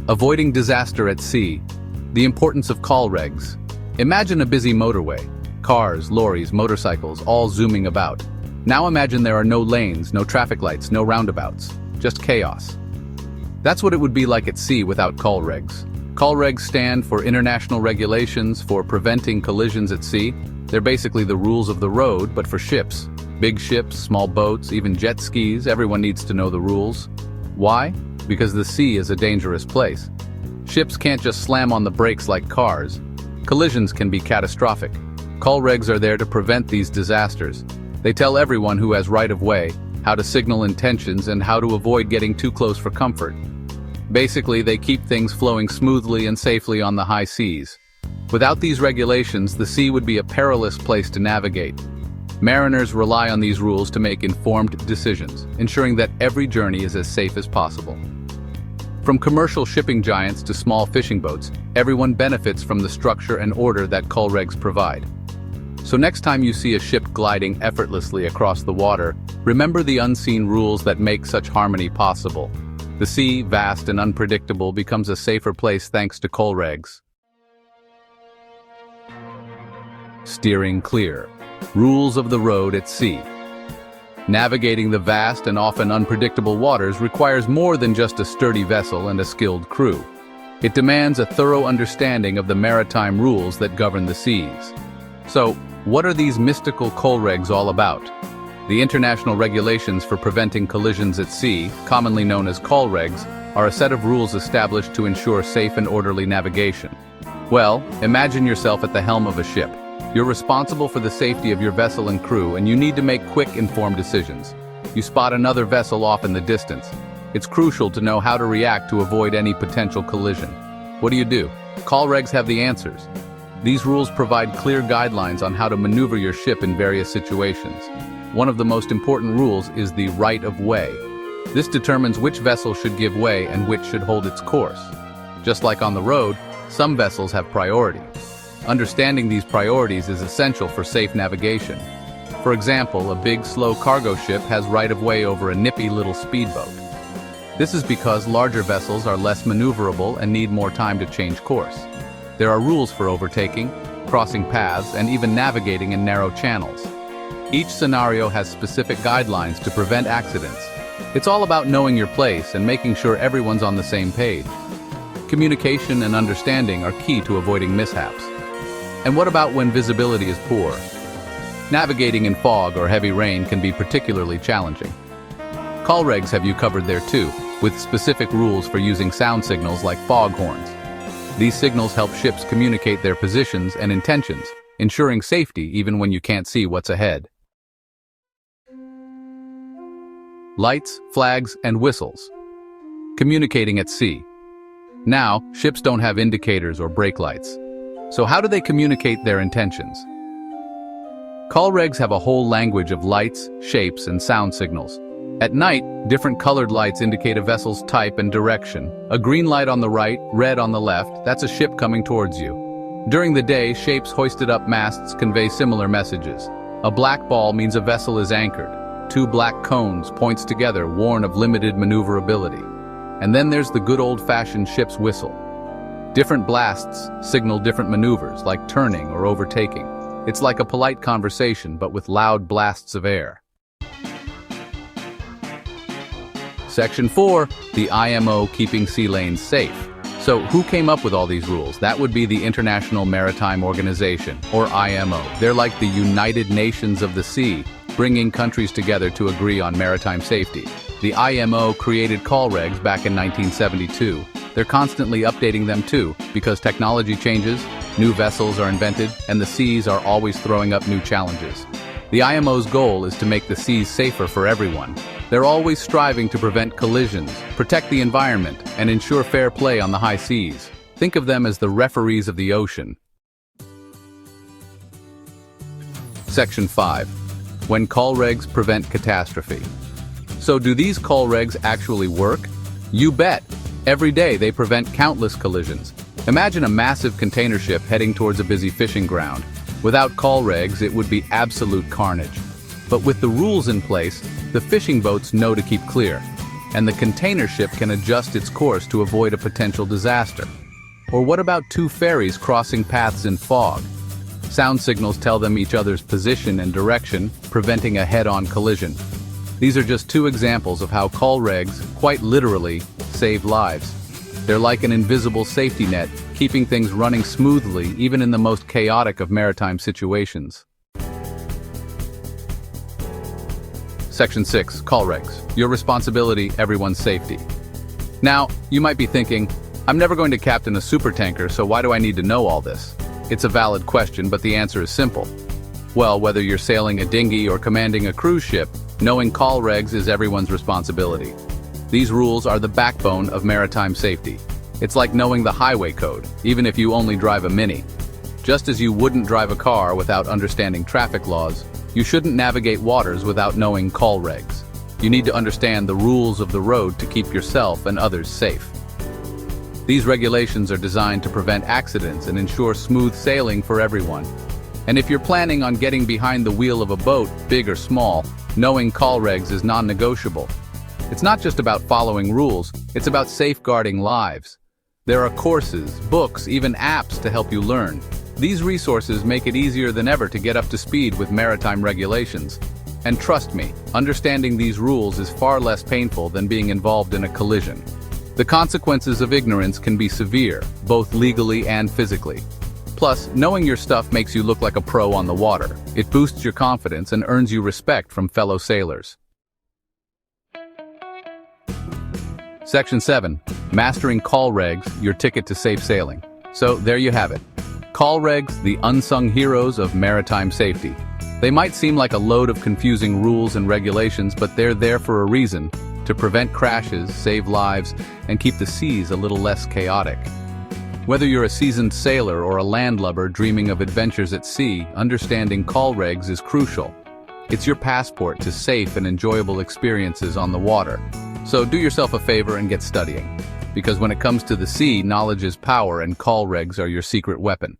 Avoiding disaster at sea. The importance of COLREGS. Imagine a busy motorway. Cars, lorries, motorcycles, all zooming about. Now imagine there are no lanes, no traffic lights, no roundabouts. Just chaos. That's what it would be like at sea without COLREGS. COLREGS stand for International Regulations for Preventing Collisions at Sea. They're basically the rules of the road, but for ships. Big ships, small boats, even jet skis, everyone needs to know the rules. Why? Because the sea is a dangerous place. Ships can't just slam on the brakes like cars. Collisions can be catastrophic. COLREGS are there to prevent these disasters. They tell everyone who has right-of-way, how to signal intentions, and how to avoid getting too close for comfort. Basically, they keep things flowing smoothly and safely on the high seas. Without these regulations, the sea would be a perilous place to navigate. Mariners rely on these rules to make informed decisions, ensuring that every journey is as safe as possible. From commercial shipping giants to small fishing boats, everyone benefits from the structure and order that COLREGS provide. So next time you see a ship gliding effortlessly across the water, remember the unseen rules that make such harmony possible. The sea, vast and unpredictable, becomes a safer place thanks to COLREGS. Steering clear. Rules of the road at sea. Navigating the vast and often unpredictable waters requires more than just a sturdy vessel and a skilled crew. It demands a thorough understanding of the maritime rules that govern the seas. So, what are these mystical COLREGS all about? The International Regulations for Preventing Collisions at Sea, commonly known as COLREGS, are a set of rules established to ensure safe and orderly navigation. Well, imagine yourself at the helm of a ship. You're responsible for the safety of your vessel and crew, and you need to make quick, informed decisions. You spot another vessel off in the distance. It's crucial to know how to react to avoid any potential collision. What do? COLREGS have the answers. These rules provide clear guidelines on how to maneuver your ship in various situations. One of the most important rules is the right-of-way. This determines which vessel should give way and which should hold its course. Just like on the road, some vessels have priority. Understanding these priorities is essential for safe navigation. For example, a big, slow cargo ship has right-of-way over a nippy little speedboat. This is because larger vessels are less maneuverable and need more time to change course. There are rules for overtaking, crossing paths, and even navigating in narrow channels. Each scenario has specific guidelines to prevent accidents. It's all about knowing your place and making sure everyone's on the same page. Communication and understanding are key to avoiding mishaps. And what about when visibility is poor? Navigating in fog or heavy rain can be particularly challenging. COLREGS have you covered there too, with specific rules for using sound signals like foghorns. These signals help ships communicate their positions and intentions, ensuring safety even when you can't see what's ahead. Lights, flags, and whistles. Communicating at sea. Now, ships don't have indicators or brake lights. So how do they communicate their intentions? COLREGS have a whole language of lights, shapes, and sound signals. At night, different colored lights indicate a vessel's type and direction. A green light on the right, red on the left, that's a ship coming towards you. During the day, shapes hoisted up masts convey similar messages. A black ball means a vessel is anchored. Two black cones points together, warn of limited maneuverability. And then there's the good old-fashioned ship's whistle. Different blasts signal different maneuvers, like turning or overtaking. It's like a polite conversation, but with loud blasts of air. Section 4, the IMO keeping sea lanes safe. So who came up with all these rules? That would be the International Maritime Organization, or IMO. They're like the United Nations of the sea, bringing countries together to agree on maritime safety. The IMO created COLREGS back in 1972. They're constantly updating them too, because technology changes, new vessels are invented, and the seas are always throwing up new challenges. The IMO's goal is to make the seas safer for everyone. They're always striving to prevent collisions, protect the environment, and ensure fair play on the high seas. Think of them as the referees of the ocean. Section 5. When COLREGS prevent catastrophe. So do these COLREGS actually work? You bet! Every day they prevent countless collisions. Imagine a massive container ship heading towards a busy fishing ground. Without COLREGS, it would be absolute carnage. But with the rules in place, the fishing boats know to keep clear. and the container ship can adjust its course to avoid a potential disaster. Or what about two ferries crossing paths in fog? Sound signals tell them each other's position and direction, preventing a head-on collision. These are just two examples of how COLREGS, quite literally, save lives. They're like an invisible safety net, keeping things running smoothly even in the most chaotic of maritime situations. Section 6, COLREGS. Your responsibility, everyone's safety. Now, you might be thinking, I'm never going to captain a supertanker, so why do I need to know all this? It's a valid question, but the answer is simple. Well, whether you're sailing a dinghy or commanding a cruise ship, knowing COLREGS is everyone's responsibility. These rules are the backbone of maritime safety. It's like knowing the highway code, even if you only drive a Mini. Just as you wouldn't drive a car without understanding traffic laws, you shouldn't navigate waters without knowing COLREGS. You need to understand the rules of the road to keep yourself and others safe. These regulations are designed to prevent accidents and ensure smooth sailing for everyone. And if you're planning on getting behind the wheel of a boat, big or small, knowing COLREGS is non-negotiable. It's not just about following rules, it's about safeguarding lives. There are courses, books, even apps to help you learn. These resources make it easier than ever to get up to speed with maritime regulations. And trust me, understanding these rules is far less painful than being involved in a collision. The consequences of ignorance can be severe, both legally and physically. Plus, knowing your stuff makes you look like a pro on the water. It boosts your confidence and earns you respect from fellow sailors. Section 7. Mastering COLREGS, your ticket to safe sailing. So, there you have it. COLREGS, the unsung heroes of maritime safety. They might seem like a load of confusing rules and regulations, but they're there for a reason, to prevent crashes, save lives, and keep the seas a little less chaotic. Whether you're a seasoned sailor or a landlubber dreaming of adventures at sea, understanding COLREGS is crucial. It's your passport to safe and enjoyable experiences on the water. So do yourself a favor and get studying. Because when it comes to the sea, knowledge is power and COLREGS are your secret weapon.